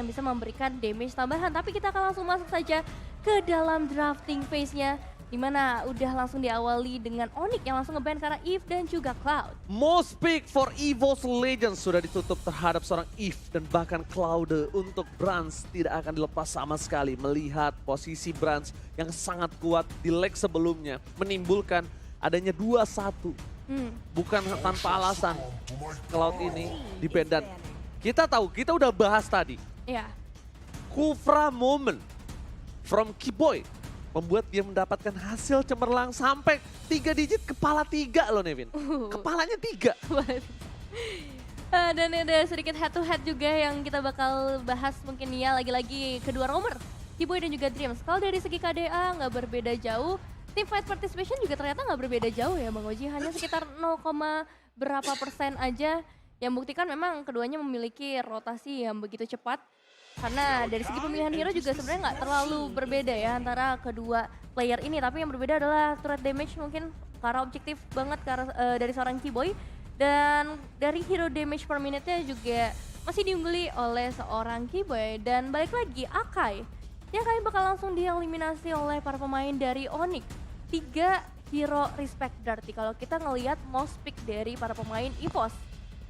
yang bisa memberikan damage tambahan. Tapi kita akan langsung masuk saja ke dalam drafting phase-nya. Dimana udah langsung diawali dengan Onyx yang langsung ngeban karena Eve dan juga Cloud. Most pick for EVOS Legends sudah ditutup terhadap seorang Eve dan bahkan Cloud. Untuk Brans tidak akan dilepas sama sekali melihat posisi Brans yang sangat kuat di leg sebelumnya menimbulkan adanya 2-1. Bukan tanpa alasan Cloud ini di band. Dan kita tahu, kita udah bahas tadi. Ya. Kufra moment from Kiboy membuat dia mendapatkan hasil cemerlang sampai 3 digit kepala 3 loh Nevin. Kepalanya 3. Dan ada sedikit head to head juga yang kita bakal bahas mungkin ya lagi-lagi kedua romer. Kiboy dan juga Dreams. Kalau dari segi KDA nggak berbeda jauh. Team fight participation juga ternyata nggak berbeda jauh ya Bang Oji. Hanya sekitar 0, berapa persen aja. Yang buktikan memang keduanya memiliki rotasi yang begitu cepat. Karena dari segi pemilihan hero juga sebenarnya nggak terlalu berbeda ya antara kedua player ini. Tapi yang berbeda adalah turret damage mungkin karena objektif banget dari seorang Kiboy. Dan dari hero damage per minute-nya juga masih diungguli oleh seorang Kiboy. Dan balik lagi Akai. Yang kali bakal langsung dieliminasi oleh para pemain dari Onyx. 3 hero respect berarti kalau kita ngelihat most pick dari para pemain EVOS.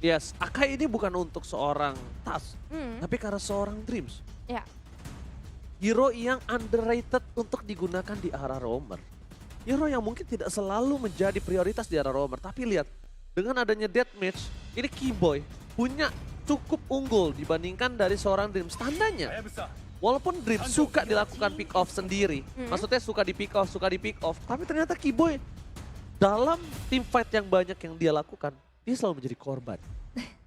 Yes, Akai ini bukan untuk seorang Tas, tapi karena seorang Dreams. Ya. Hero yang underrated untuk digunakan di arah roamer. Hero yang mungkin tidak selalu menjadi prioritas di arah roamer. Tapi lihat, dengan adanya deathmatch, ini Kiboy punya cukup unggul dibandingkan dari seorang Dreams. Tandanya, walaupun Dreams suka dilakukan pick off sendiri, maksudnya suka di pick off, tapi ternyata Kiboy dalam team fight yang banyak yang dia lakukan, dia selalu menjadi korban.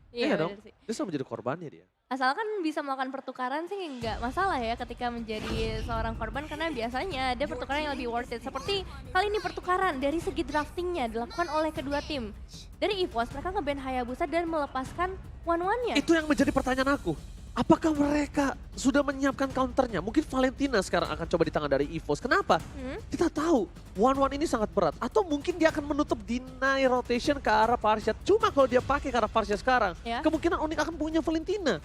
Iya dong, sih. dia selalu menjadi korbannya dia. Asalkan bisa melakukan pertukaran sih nggak masalah ya ketika menjadi seorang korban karena biasanya ada pertukaran yang lebih worth it. Seperti kali ini pertukaran dari segi draftingnya dilakukan oleh kedua tim. Dari EVOS mereka nge-ban Hayabusa dan melepaskan one-one-nya. Itu yang menjadi pertanyaan aku. Apakah mereka sudah menyiapkan counternya? Mungkin Valentina sekarang akan coba di tangan dari EVOS. Kenapa? Kita tahu one-one ini sangat berat. Atau mungkin dia akan menutup deny rotation ke arah Farshad. Cuma kalau dia pakai ke arah Farshad sekarang, kemungkinan Onyx akan punya Valentina.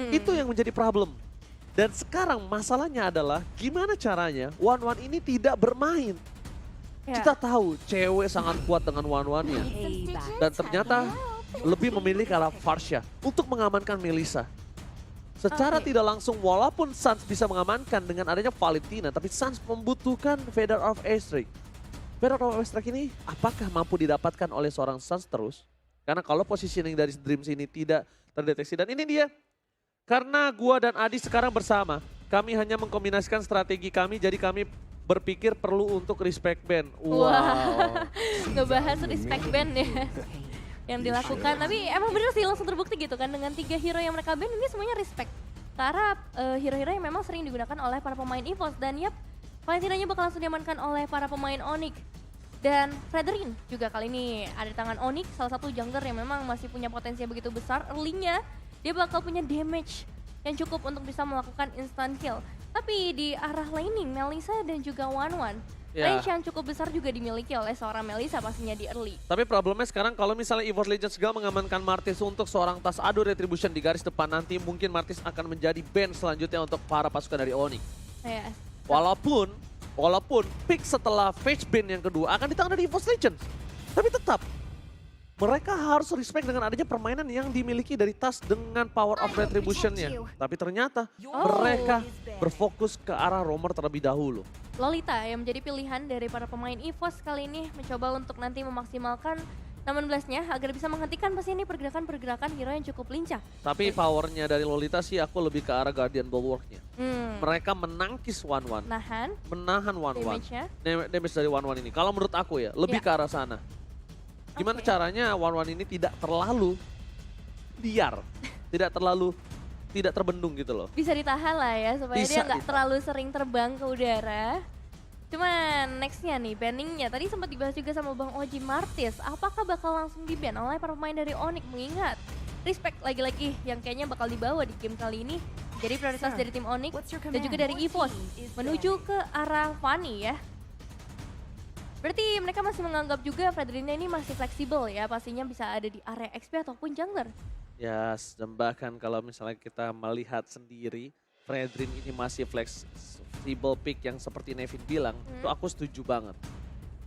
Itu yang menjadi problem. Dan sekarang masalahnya adalah gimana caranya one-one ini tidak bermain. Kita tahu cewek sangat kuat dengan one-one-nya. Dan ternyata lebih memilih ke arah Farshad untuk mengamankan Melissa. Secara tidak langsung walaupun Suns bisa mengamankan dengan adanya Valentina, tapi Suns membutuhkan Feather of Airstrike. Feather of Airstrike ini apakah mampu didapatkan oleh seorang Suns terus? Karena kalau positioning dari Dreams ini tidak terdeteksi, dan ini dia. Karena gua dan Adi sekarang bersama, kami hanya mengkombinasikan strategi kami, jadi kami berpikir perlu untuk respect band. Wow. Ngebahas respect band ya. Yang dilakukan, tapi emang bener sih langsung terbukti gitu kan dengan 3 hero yang mereka ban ini semuanya respect. Karena hero-hero yang memang sering digunakan oleh para pemain EVOS dan yap, Valentinanya bakal langsung diamankan oleh para pemain Onyx. Dan Fredrin juga kali ini ada di tangan Onyx, salah satu jungler yang memang masih punya potensi yang begitu besar. Early-nya dia bakal punya damage yang cukup untuk bisa melakukan instant kill. Tapi di arah laning, Melissa dan juga One-One, range yang cukup besar juga dimiliki oleh seorang Melissa pastinya di early. Tapi problemnya sekarang kalau misalnya EVOS Legends gak mengamankan Martis untuk seorang Tas Ado Retribution di garis depan, nanti mungkin Martis akan menjadi band selanjutnya untuk para pasukan dari Onyx. Yes. Walaupun pick setelah Phage band yang kedua akan di tangan dari EVOS Legends. Tapi tetap mereka harus respect dengan adanya permainan yang dimiliki dari Tas dengan power of retribution-nya. Tapi ternyata mereka berfokus ke arah roamer terlebih dahulu. Lolita yang menjadi pilihan dari para pemain EVOS kali ini mencoba untuk nanti memaksimalkan 16-nya agar bisa menghentikan pasti ini pergerakan-pergerakan hero yang cukup lincah. Tapi powernya dari Lolita sih aku lebih ke arah Guardian Bulwark-nya. Mereka menangkis one-one. Menahan one-one. Damage dari one-one ini. Kalau menurut aku ya, lebih ke arah sana. Gimana caranya one-one ini tidak terlalu liar, tidak terbendung gitu loh. Bisa ditahan lah ya supaya dia nggak terlalu sering terbang ke udara. Cuman nextnya nih, banningnya tadi sempat dibahas juga sama Bang Oji Martis. Apakah bakal langsung di-ban oleh para pemain dari Onyx? Mengingat respect lagi-lagi yang kayaknya bakal dibawa di game kali ini. Jadi prioritas dari tim Onyx dan juga dari EVOS menuju ke arah Fanny ya. Berarti mereka masih menganggap juga Fredrina ini masih fleksibel ya, pastinya bisa ada di area XP ataupun jungler. Yes, dan bahkan kalau misalnya kita melihat sendiri, Fredrin ini masih flexible pick yang seperti Nevin bilang, itu aku setuju banget.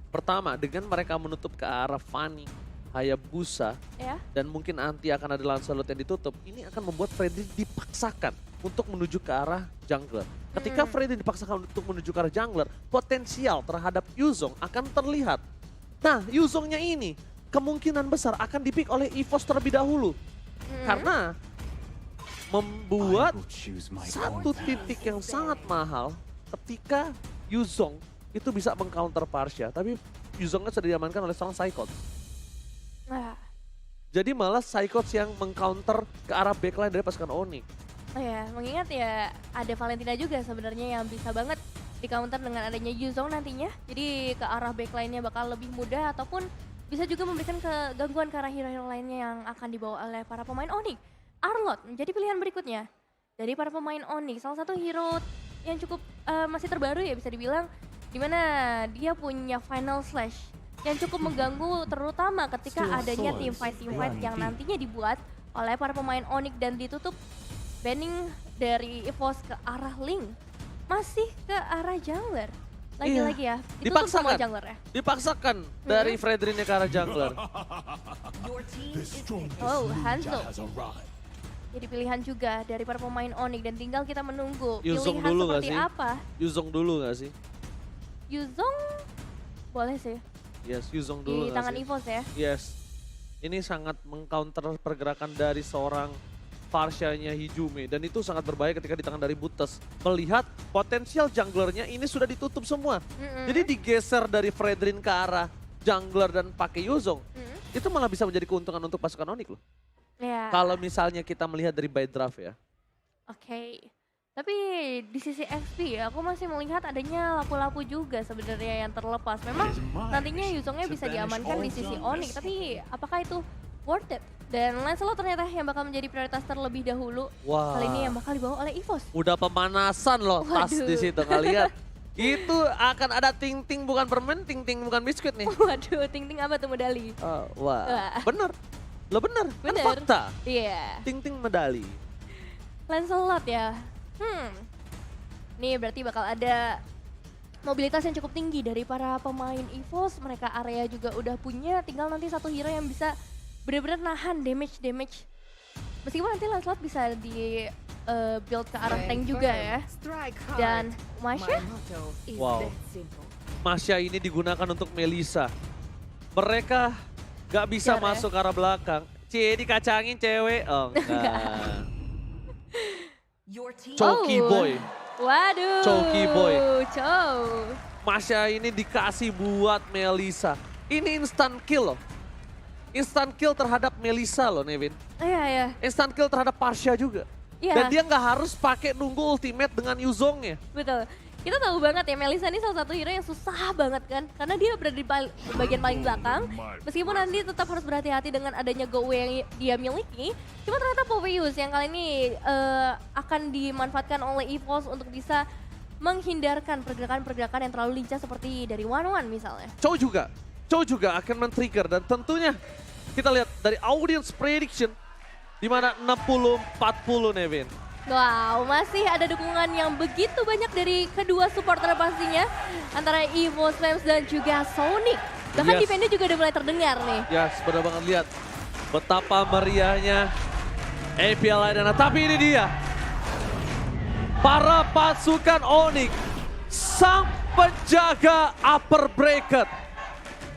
Pertama, dengan mereka menutup ke arah Fanny, Hayabusa, Ya. dan mungkin nanti akan ada Lancelot yang ditutup, ini akan membuat Fredrin dipaksakan untuk menuju ke arah jungler. Ketika Fredrin dipaksakan untuk menuju ke arah jungler, potensial terhadap Yuzong akan terlihat. Nah, Yuzongnya ini kemungkinan besar akan dipick oleh EVOS terlebih dahulu. Karena membuat satu titik yang sangat mahal ketika Yuzong itu bisa mengcounter Parsha. Tapi Yuzongnya sudah diamankan oleh seorang Psychots. Nah, Jadi malah Psychots yang mengcounter ke arah backline dari pasukan Onyx. oh ya, mengingat ya ada Valentina juga sebenarnya yang bisa banget di counter dengan adanya Yuzong nantinya. Jadi ke arah backline-nya bakal lebih mudah ataupun bisa juga memberikan kegangguan ke arah hero-hero lainnya yang akan dibawa oleh para pemain Onyx. Arlott menjadi pilihan berikutnya dari para pemain Onyx. Salah satu hero yang cukup masih terbaru ya bisa dibilang, dimana dia punya Final Slash yang cukup mengganggu terutama ketika adanya teamfight yang nantinya dibuat oleh para pemain Onyx dan ditutup banning dari EVOS ke arah Link. Masih ke arah jungler. Lagi-lagi ya, ditutup semua jungler ya. Dipaksakan dari Fredrinnya ke arah jungler. Oh, Hanzo. Jadi pilihan juga dari para pemain Onyx dan tinggal kita menunggu Yuzong pilihan dulu seperti nggak sih? apa. Yuzong dulu gak sih? Yuzong boleh sih Yes, Yuzong dulu di nggak tangan sih? EVOS ya. Yes. Ini sangat mengcounter pergerakan dari seorang Parsha-nya Hijume. Dan itu sangat berbahaya ketika di tangan dari Butes. Melihat potensial junglernya ini sudah ditutup semua. Jadi digeser dari Fredrin ke arah jungler dan pakai Yuzong. Itu malah bisa menjadi keuntungan untuk pasukan Onyx loh. Ya. Kalau misalnya kita melihat dari by draft ya. Oke. Tapi di sisi XP ya, aku masih melihat adanya lapu-lapu juga sebenarnya yang terlepas. Memang nantinya Yuzongnya bisa diamankan di sisi Onyx, tapi apakah itu worth it? Dan Lancelot ternyata yang bakal menjadi prioritas terlebih dahulu. Wah. Kali ini yang bakal dibawa oleh EVOS. Udah pemanasan loh tas Waduh. di situ kalian. Itu akan ada ting-ting bukan permen, ting-ting bukan biskuit nih. Waduh, ting-ting apa tuh medali? Oh, wah, Wah. bener. Lo bener, kan Bener. fakta. Iya. Ting-ting medali. Lancelot ya. Nih berarti bakal ada mobilitas yang cukup tinggi dari para pemain EVOS. Mereka area juga udah punya, tinggal nanti satu hero yang bisa benar-benar nahan damage. Meskipun nanti Lancelot bisa di build ke arah tank juga ya. Dan Masha, Wow. Masya ini digunakan untuk Melissa. Mereka gak bisa Biar ya. masuk ke arah belakang. Dikacangin cewek. Oh enggak. Choki Oh. boy. Waduh. Choki boy. Chow. Masya ini dikasih buat Melissa. Ini instant kill loh. Instant kill terhadap Melissa loh Nevin. Iya. Instant kill terhadap Parsha juga. Iya. Dan dia nggak harus pakai nunggu ultimate dengan Yuzongnya. Betul. Kita tahu banget ya Melissa ini salah satu hero yang susah banget kan. Karena dia berada di bagian paling belakang. Meskipun nanti tetap harus berhati-hati dengan adanya go away yang dia miliki. Cuma ternyata Poveus yang kali ini akan dimanfaatkan oleh EVOS untuk bisa menghindarkan pergerakan-pergerakan yang terlalu lincah seperti dari One misalnya. Chow juga akan men-trigger dan tentunya kita lihat dari audience prediction di mana 60-40 Nevin. Wow, masih ada dukungan yang begitu banyak dari kedua supporter pastinya. Antara EVOS Flames dan juga Sonic. Bahkan Yes. defense-nya juga udah mulai terdengar nih. Ya, benar banget lihat betapa meriahnya APL Arena. Tapi ini dia, para pasukan Onyx, sang penjaga upper bracket,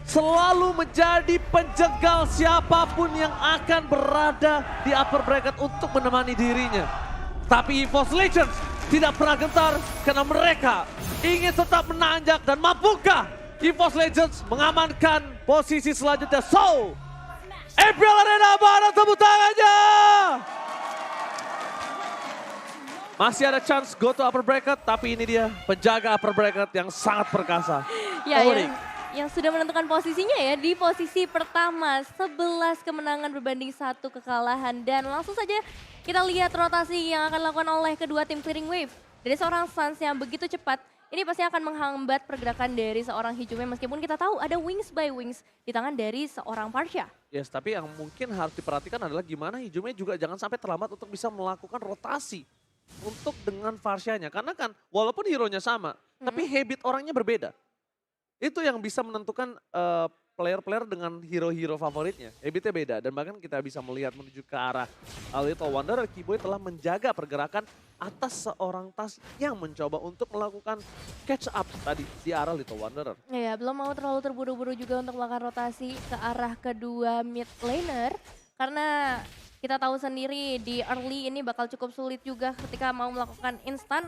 selalu menjadi penjegal siapapun yang akan berada di upper bracket untuk menemani dirinya. Tapi EVOS Legends tidak pernah gentar karena mereka ingin tetap menanjak dan mampukah EVOS Legends mengamankan posisi selanjutnya. So, APL Arena mana tepuk tangannya? Masih ada chance go to upper bracket, tapi ini dia penjaga upper bracket yang sangat perkasa. Ya, Onyx. yang sudah menentukan posisinya ya di posisi pertama. 11 kemenangan berbanding 1 kekalahan. Dan langsung saja kita lihat rotasi yang akan dilakukan oleh kedua tim Clearing Wave. Dari seorang Suns yang begitu cepat, ini pasti akan menghambat pergerakan dari seorang Hijume meskipun kita tahu ada wings by wings di tangan dari seorang Parsha. Yes, tapi yang mungkin harus diperhatikan adalah gimana Hijume juga jangan sampai terlambat untuk bisa melakukan rotasi untuk dengan Farsianya. Karena kan walaupun hero-nya sama, tapi habit orangnya berbeda. Itu yang bisa menentukan player-player dengan hero-hero favoritnya. Habitnya beda dan bahkan kita bisa melihat menuju ke arah Little Wanderer, Kiboy telah menjaga pergerakan atas seorang Tas yang mencoba untuk melakukan catch up tadi di arah Little Wanderer. Ya, belum mau terlalu terburu-buru juga untuk melakukan rotasi ke arah kedua mid laner. Karena kita tahu sendiri di early ini bakal cukup sulit juga ketika mau melakukan instant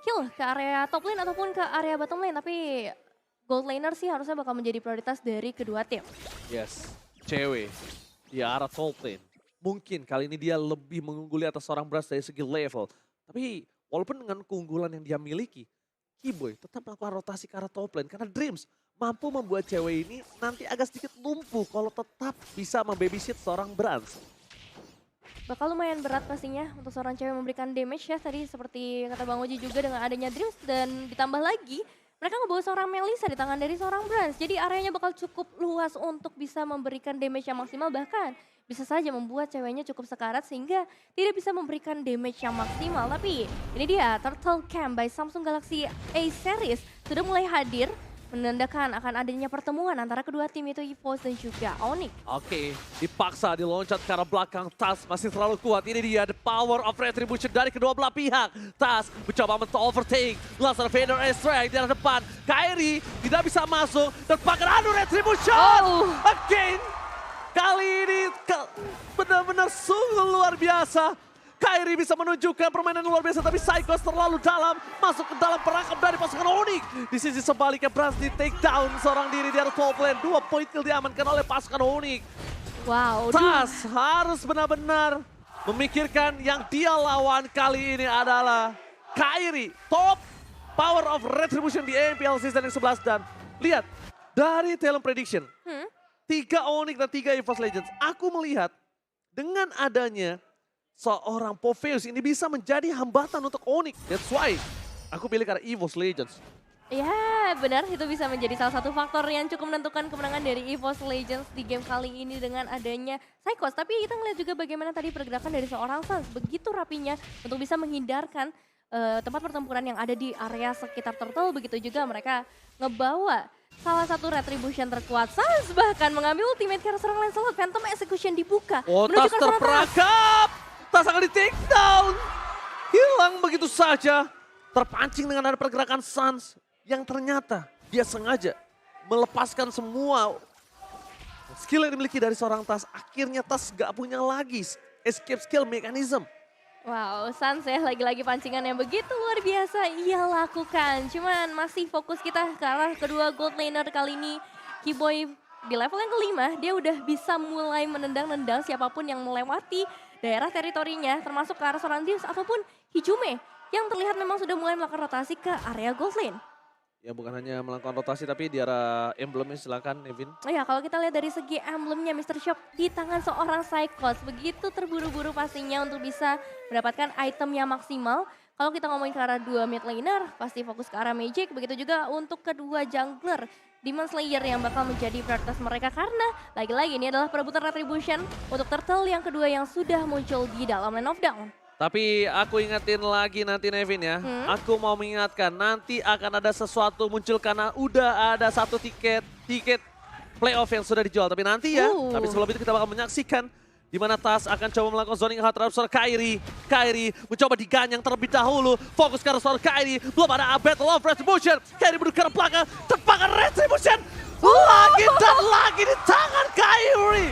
kill ke area top lane ataupun ke area bottom lane. Tapi gold laner sih harusnya bakal menjadi prioritas dari kedua tim. Yes, cewek di arah top lane. Mungkin kali ini dia lebih mengungguli atas seorang Brass dari segi level. Tapi walaupun dengan keunggulan yang dia miliki, Kiboy tetap melakukan rotasi ke arah top lane. Karena Dreams mampu membuat cewek ini nanti agak sedikit lumpuh kalau tetap bisa membabysit seorang Brans. Bakal lumayan berat pastinya untuk seorang cewek memberikan damage ya. Tadi seperti kata Bang Oji juga dengan adanya Dreams dan ditambah lagi mereka ngebawa seorang Melissa di tangan dari seorang Brans. Jadi areanya bakal cukup luas untuk bisa memberikan damage yang maksimal. Bahkan bisa saja membuat ceweknya cukup sekarat sehingga tidak bisa memberikan damage yang maksimal. Tapi ini dia Turtle Camp by Samsung Galaxy A Series sudah mulai hadir. Menandakan akan adanya pertemuan antara kedua tim itu EVOS dan juga Onyx. Oke, dipaksa diloncat ke arah belakang. Tas masih terlalu kuat. Ini dia the power of retribution dari kedua belah pihak. Tas mencoba overtake. Laser Vader Strike di arah depan. Kairi tidak bisa masuk. Dan pakai anu retribution. Again. Kali ini benar-benar sungguh luar biasa. Kairi bisa menunjukkan permainan luar biasa, tapi Psychos terlalu dalam, masuk ke dalam perangkap dari pasukan Onyx. Di sisi sebaliknya Brans di take down seorang diri di arah top lane. 2 point kill diamankan oleh pasukan Onyx. Wow. Tas harus benar-benar memikirkan yang dia lawan kali ini adalah Kairi. Top power of retribution di AMPL season yang 11 dan lihat dari talent prediction. 3 Onyx dan 3 EVOS Legends. Aku melihat dengan adanya seorang Popheus ini bisa menjadi hambatan untuk Onyx. That's why aku pilih karena EVOS Legends. Ya benar, itu bisa menjadi salah satu faktor yang cukup menentukan kemenangan dari EVOS Legends di game kali ini dengan adanya Psychos. Tapi kita ngeliat juga bagaimana tadi pergerakan dari seorang Sans. Begitu rapinya untuk bisa menghindarkan tempat pertempuran yang ada di area sekitar Turtle. Begitu juga mereka ngebawa salah satu retribution terkuat. Sans bahkan mengambil ultimate karena seorang Lancelot. Phantom Execution dibuka. Oh, Tas terperangkap. Tas akan di take down. Hilang begitu saja. Terpancing dengan ada pergerakan Sans. Yang ternyata dia sengaja melepaskan semua skill yang dimiliki dari seorang Tas. Akhirnya Tas gak punya lagi escape skill mechanism. Wow, Sans ya lagi-lagi pancingan yang begitu luar biasa ia lakukan. Cuman masih fokus kita ke arah kedua gold laner kali ini. Kiboy di level yang kelima dia udah bisa mulai menendang-nendang siapapun yang melewati daerah teritorinya, termasuk ke arah seorang Dreams ataupun Hijume yang terlihat memang sudah mulai melakukan rotasi ke area gold lane. Ya bukan hanya melakukan rotasi tapi di arah emblemnya silakan Nevin. Oh ya, kalau kita lihat dari segi emblemnya Mr. Shop di tangan seorang Psychos, begitu terburu-buru pastinya untuk bisa mendapatkan item yang maksimal. Kalau kita ngomongin ke arah dua mid laner, pasti fokus ke arah Magic. Begitu juga untuk kedua jungler, Demon Slayer yang bakal menjadi prioritas mereka. Karena lagi-lagi ini adalah perebutan retribution untuk Turtle yang kedua yang sudah muncul di dalam Lane of Dawn. Tapi aku ingetin lagi nanti Nevin ya, aku mau mengingatkan nanti akan ada sesuatu muncul karena udah ada satu tiket playoff yang sudah dijual. Tapi nanti ya, tapi sebelum itu kita bakal menyaksikan di mana Tas akan coba melakukan zoning hard terhadap seorang Kairi. Kairi mencoba diganyang terlebih dahulu, fokus ke arah seorang Kairi, belum ada Battle of Retribution. Kairi berdua ke arah belakang, terpakai Retribution, lagi dan lagi di tangan Kairi.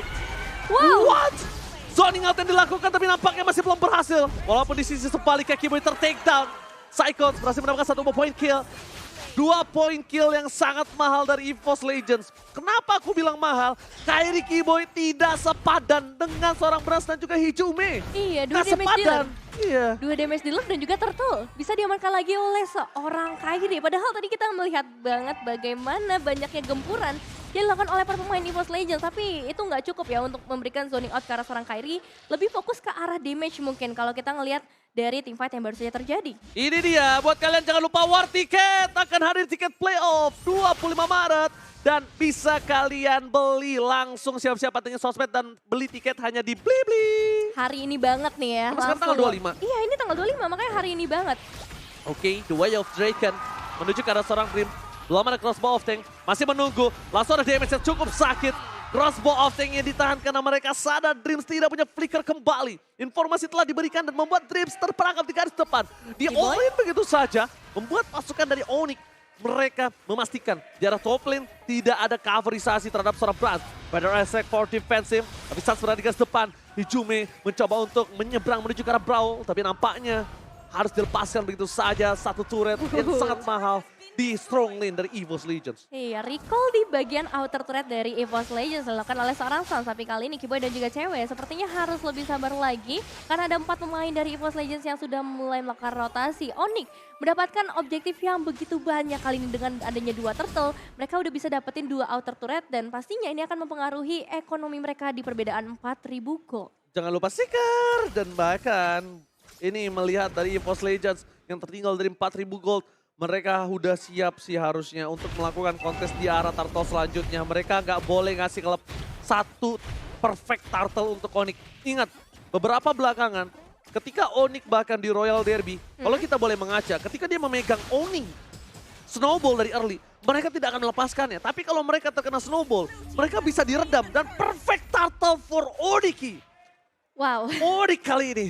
Wow. What? Zoning out yang dilakukan tapi nampaknya masih belum berhasil. Walaupun di sisi sebaliknya Kiboy ter-take down. Psychos berhasil mendapatkan 1 point kill. 2 point kill yang sangat mahal dari EVOS Legends. Kenapa aku bilang mahal? Kairi Kiboy tidak sepadan dengan seorang Brans dan juga Hijume. Iya, 2 Nggak damage sepadan. dealer. Iya. 2 damage dealer dan juga Turtle bisa diamankan lagi oleh seorang Kairi. Padahal tadi kita melihat banget bagaimana banyaknya gempuran yang dilakukan oleh para pemain EVOS Legends. Tapi itu nggak cukup ya untuk memberikan zoning out ke arah seorang Kairi. Lebih fokus ke arah damage mungkin kalau kita ngelihat dari teamfight yang baru saja terjadi. Ini dia, buat kalian jangan lupa War Ticket akan hadir tiket playoff 25 Maret. Dan bisa kalian beli langsung, siap-siap pantengin sosmed dan beli tiket hanya di Blibli. Hari ini banget nih ya. Karena sekarang tanggal 25. Iya ini tanggal 25 makanya hari ini banget. Oke, The Way of Draken menuju ke arah seorang Dream. Belum ada crossbow of tank, masih menunggu. Langsung ada damage yang cukup sakit. Crossbow of tank yang ditahan karena mereka sadar Dreams tidak punya flicker kembali. Informasi telah diberikan dan membuat Dreams terperangkap di garis depan. Di all-in begitu saja, membuat pasukan dari Onyx. Mereka memastikan di arah top lane tidak ada coverisasi terhadap seorang Brand. Better Attack for defensive, tapi saat berada di garis depan, Hijume mencoba untuk menyeberang menuju ke arah Brawl. Tapi nampaknya harus dilepaskan begitu saja satu turret yang sangat mahal di strong lane dari EVOS Legends. Iya, recall di bagian outer turret dari EVOS Legends dilakukan oleh seorang Sans. Tapi kali ini Kiboy dan juga cewek sepertinya harus lebih sabar lagi. Karena ada 4 pemain dari EVOS Legends yang sudah mulai melakukan rotasi. Onyx mendapatkan objektif yang begitu banyak kali ini dengan adanya 2 turtle. Mereka udah bisa dapetin 2 outer turret dan pastinya ini akan mempengaruhi ekonomi mereka di perbedaan 4.000 gold. Jangan lupa Seeker dan bahkan ini melihat dari EVOS Legends yang tertinggal dari 4.000 gold. Mereka udah siap sih harusnya untuk melakukan kontes di arah turtle selanjutnya. Mereka nggak boleh ngasih klub satu perfect turtle untuk Onyx. Ingat, beberapa belakangan ketika Onyx bahkan di Royal Derby, kalau kita boleh mengaca, ketika dia memegang Onyx snowball dari early, mereka tidak akan melepaskannya. Tapi kalau mereka terkena snowball, mereka bisa diredam dan perfect turtle for Onyx. Wow. Onyx kali ini.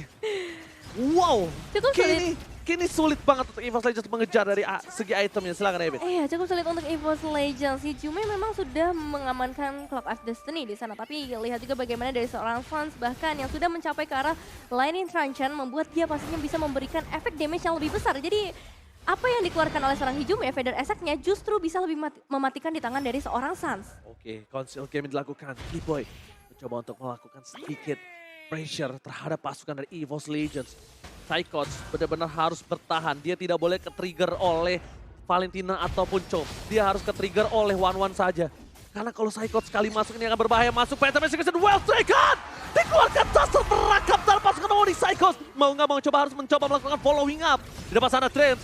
Wow. Cukup sulit. Kini sulit banget untuk EVOS Legends mengejar dari segi itemnya. Silakan Ebit. Iya, cukup sulit untuk EVOS Legends. Hijume memang sudah mengamankan Club of Destiny di sana. Tapi lihat juga bagaimana dari seorang Sans bahkan yang sudah mencapai ke arah Lightning Truncheon membuat dia pastinya bisa memberikan efek damage yang lebih besar. Jadi apa yang dikeluarkan oleh seorang Hijume, Feather Attack-nya justru bisa lebih mematikan di tangan dari seorang Sans. Oke, conceal game yang dilakukan. Kiboy mencoba untuk melakukan sedikit pressure terhadap pasukan dari EVOS Legends. Psychots benar-benar harus bertahan. Dia tidak boleh ke-trigger oleh Valentina ataupun Chop. Dia harus ke-trigger oleh One saja. Karena kalau Psychots sekali masuk ini akan berbahaya. Masuk Phantom Execution, well taken! Dikeluarkan Duster merangkap dalam pasukan Onyx. Psychots mau nggak mau harus mencoba melakukan following up. Di depan sana Trent.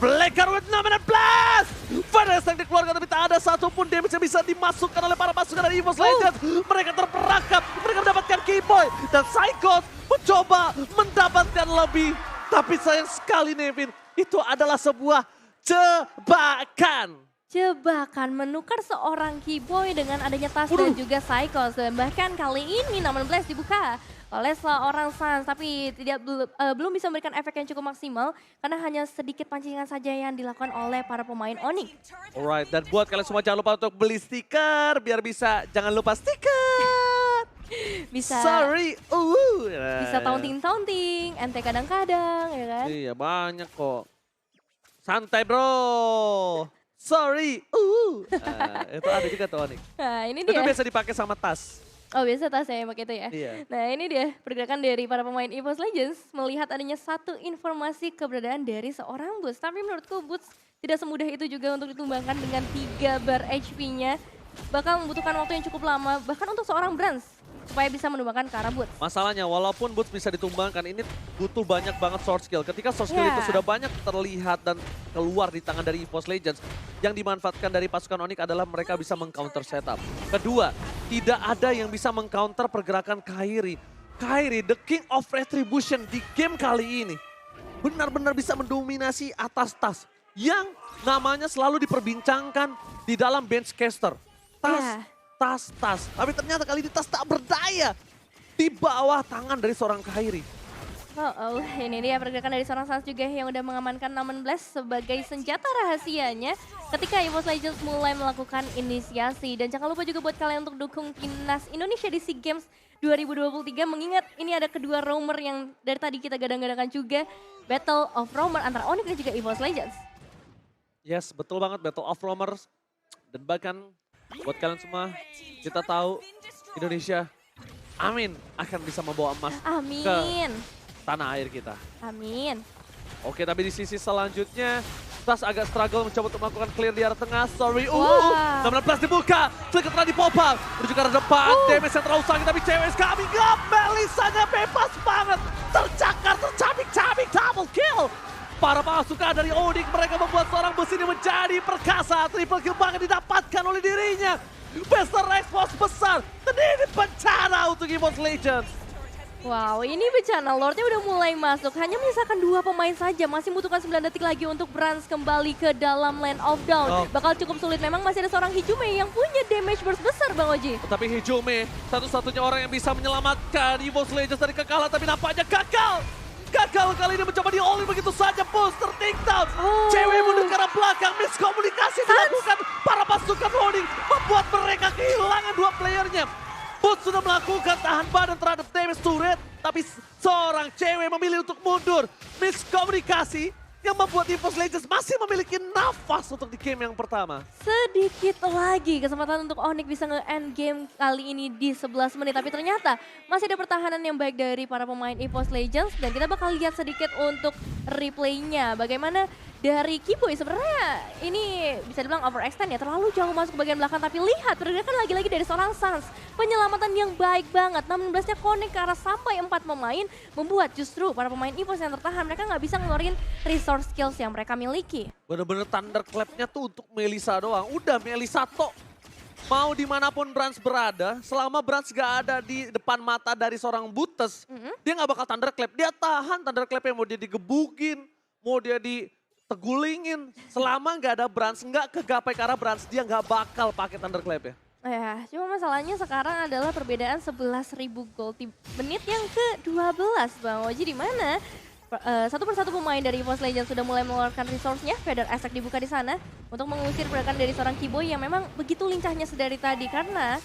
Blacker with Nominate Blast! Fedes yang dikeluarkan tapi tak ada satupun damage yang bisa dimasukkan oleh para pasukan dari EVOS Legends. Mereka terperangkap, mereka mendapatkan Kiboy. Dan Psychos mencoba mendapatkan lebih. Tapi sayang sekali Nevin, itu adalah sebuah jebakan. Jebakan menukar seorang Kiboy dengan adanya tas dan juga Psychos. Dan bahkan kali ini Nominate Blast dibuka oleh seorang Sans, tapi belum bisa memberikan efek yang cukup maksimal karena hanya sedikit pancingan saja yang dilakukan oleh para pemain Onyx. Alright, dan buat kalian semua jangan lupa untuk beli stiker biar bisa, jangan lupa stiker. Bisa. Sorry, Bisa taunting-taunting, ente kadang-kadang ya kan. Iya banyak kok. Santai bro. Sorry, itu ada juga tuh Onyx. Nah ini Itu dia. biasa dipakai sama tas. Oh biasa tasnya pakai itu ya. Iya. Nah ini dia pergerakan dari para pemain EVOS Legends melihat adanya satu informasi keberadaan dari seorang Boots. Tapi menurutku Boots tidak semudah itu juga untuk ditumbangkan dengan 3 bar HP-nya. Bakal membutuhkan waktu yang cukup lama bahkan untuk seorang Brans supaya bisa menumbangkan ke arah Boots. Masalahnya walaupun Boots bisa ditumbangkan ini butuh banyak banget sword skill. Ketika sword skill itu sudah banyak terlihat dan keluar di tangan dari EVOS Legends, yang dimanfaatkan dari pasukan Onyx adalah mereka bisa meng-counter setup. Kedua, tidak ada yang bisa meng-counter pergerakan Kairi. Kairi, the king of retribution di game kali ini, benar-benar bisa mendominasi atas tas yang namanya selalu diperbincangkan di dalam benchcaster. Tas. Tapi ternyata kali ini tas tak berdaya di bawah tangan dari seorang Kairi. Oh, ini dia pergerakan dari seorang Sans juga yang udah mengamankan Nominate Blast sebagai senjata rahasianya ketika EVOS Legends mulai melakukan inisiasi. Dan jangan lupa juga buat kalian untuk dukung timnas Indonesia di SEA Games 2023, mengingat ini ada kedua roamer yang dari tadi kita gadang-gadangkan juga, Battle of Roamer antara Onyx dan juga EVOS Legends. Yes, betul banget Battle of Roamers. Dan bahkan buat kalian semua, kita tahu Indonesia, amin, akan bisa membawa emas ke tanah air kita. Amin. Oke, tapi di sisi selanjutnya, Tas agak struggle mencoba untuk melakukan clear di arah tengah. Sorry, Wah. 16 dibuka. Flicker telah di pop up. Menuju ke arah depan. Damage yang terlalu sakit tapi cewek coming up. Melisanya bebas banget. Tercakar, tercabik-cabik. Double kill. Para pasukan dari Onyx mereka membuat seorang bus ini menjadi perkasa. Triple kill bahkan didapatkan oleh dirinya. Bester respons besar. Dan ini bencana untuk EVOS Legends. Wow, ini bencana. Lordnya udah mulai masuk. Hanya menyisakan 2 pemain saja. Masih membutuhkan 9 detik lagi untuk Brans kembali ke dalam Land of Dawn. Bakal cukup sulit. Memang masih ada seorang Hijume yang punya damage burst besar, Bang Oji. Tetapi Hijume satu-satunya orang yang bisa menyelamatkan EVOS Legends dari kekalahan. Tapi nampaknya gagal. Gagal kali ini mencoba di-all-in begitu saja. Booster takedown. Cewek mundur ke arah belakang. Miskomunikasi dilakukan para pasukan Onyx. Membuat mereka kehilangan 2 playernya. Boots sudah melakukan tahan badan terhadap damage turret. Tapi seorang cewek memilih untuk mundur. Miskomunikasi yang membuat EVOS Legends masih memiliki nafas untuk di game yang pertama. Sedikit lagi kesempatan untuk Onyx bisa nge-end game kali ini di 11 menit. Tapi ternyata masih ada pertahanan yang baik dari para pemain EVOS Legends. Dan kita bakal lihat sedikit untuk replaynya. Bagaimana dari Kiboy sebenarnya ini bisa dibilang overextend ya. Terlalu jauh masuk ke bagian belakang. Tapi lihat pergerakan lagi-lagi dari seorang Sans. Penyelamatan yang baik banget. 16-nya connect ke arah sampai 4 pemain. Membuat justru para pemain EVOS yang tertahan. Mereka nggak bisa ngeluarin resource skills yang mereka miliki. Bener-bener thunderclap-nya tuh untuk Melisa doang. Udah Melisa tok. Mau dimanapun Brans berada, selama Brans gak ada di depan mata dari seorang Butes, dia gak bakal thunderclap. Dia tahan thunderclap-nya, mau dia digebukin, mau dia ditegulingin. Selama gak ada Brans, gak kegapai ke arah Brans, dia gak bakal pakai thunderclap ya. Ya, cuma masalahnya sekarang adalah perbedaan 11.000 gold di menit yang ke-12, Bang Oji, di mana satu persatu pemain dari EVOS Legends sudah mulai mengeluarkan resource-nya. Feather Attack dibuka di sana untuk mengusir pergerakan dari seorang Kiboy yang memang begitu lincahnya sedari tadi karena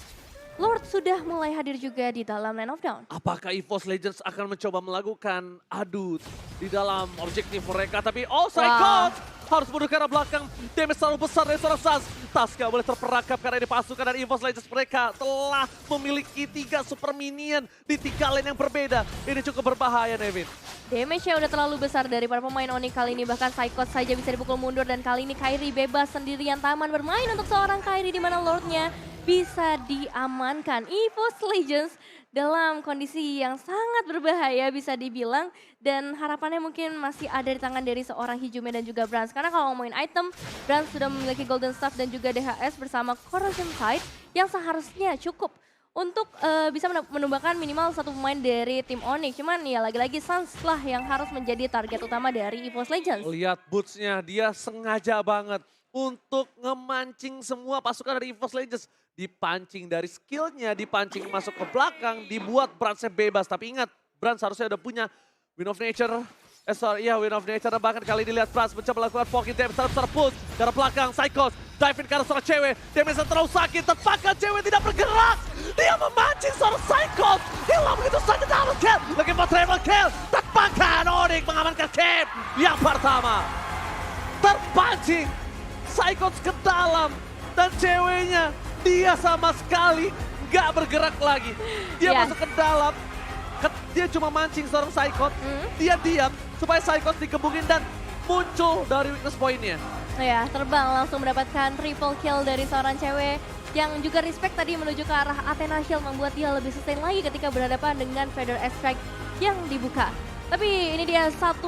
Lord sudah mulai hadir juga di dalam Land of Dawn. Apakah EVOS Legends akan mencoba melakukan adu di dalam objektif mereka? Tapi Psycho harus mundur ke arah belakang. Damage terlalu besar dari seorang Sans. Tas gak boleh terperangkap karena ini pasukan dari EVOS Legends mereka telah memiliki 3 super minion di 3 lane yang berbeda. Ini cukup berbahaya, Nevin. Damage-nya udah terlalu besar dari para pemain Onyx kali ini. Bahkan Psycho saja bisa dipukul mundur dan kali ini Kairi bebas sendirian taman bermain untuk seorang Kairi di mana Lordnya bisa diamankan. EVOS Legends dalam kondisi yang sangat berbahaya bisa dibilang. Dan harapannya mungkin masih ada di tangan dari seorang Hijume dan juga Brans. Karena kalau ngomongin item, Brans sudah memiliki Golden Staff dan juga DHS bersama Corrosion Tide yang seharusnya cukup untuk bisa menumbangkan minimal 1 pemain dari tim Onyx. Cuman ya lagi-lagi Sans lah yang harus menjadi target utama dari EVOS Legends. Lihat boots-nya, dia sengaja banget untuk ngemancing semua pasukan dari EVOS Legends. Dipancing dari skillnya, dipancing masuk ke belakang, dibuat Bransnya bebas. Tapi ingat, Brans harusnya udah punya Wind of Nature. Wind of Nature. Bahkan kali ini lihat Brans mencoba melakukan pocket damage terhadap push. Dari belakang, Psychos. Dive in ke arah seorang cewek. Damage terlalu sakit, terpakai cewek tidak bergerak. Dia memancing seorang Psychos. Hilang begitu saja double kill. Lagi buat triple kill. Terpakai Onyx mengamankan game yang pertama. Terpancing. Psychos ke dalam. Dan ceweknya, dia sama sekali nggak bergerak lagi. Dia masuk ke dalam. Dia cuma mancing seorang Psychos. Dia diam supaya Psychos dikebukin dan muncul dari weakness point-nya. Ya, terbang langsung mendapatkan triple kill dari seorang cewek yang juga respect tadi menuju ke arah Athena Shield membuat dia lebih sustain lagi ketika berhadapan dengan Feather Strike yang dibuka. Tapi ini dia 1-0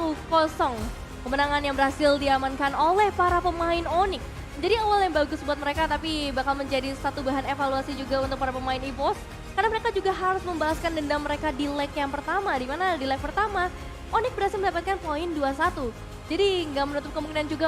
kemenangan yang berhasil diamankan oleh para pemain Onyx. Jadi awal yang bagus buat mereka tapi bakal menjadi satu bahan evaluasi juga untuk para pemain EVOS. Karena mereka juga harus membalaskan dendam mereka di leg yang pertama. Di mana di leg pertama Onyx berhasil mendapatkan poin 21. Jadi nggak menutup kemungkinan juga